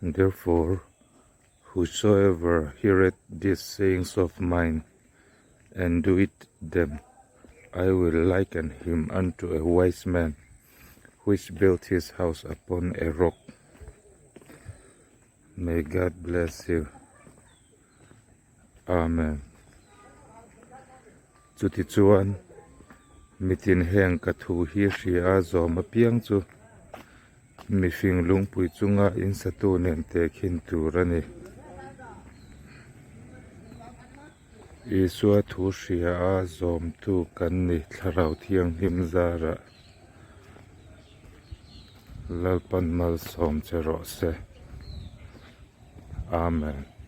Therefore, whosoever heareth these sayings of mine, and doeth them, I will liken him unto a wise man, which built his house upon a rock. May God bless you. Amen. จุดที่ชวนมีทินแห่งกระทูฮีชีอาจอมาเปียงจูมีฟิงลุงปุยจุงอาอินสตูเนนเตคินตูระนี่อีสัวทูชีอาจอมตูกันนี่ทราวเทียงหิมซาระลลปันมัลสอมเจรอเซอาเมน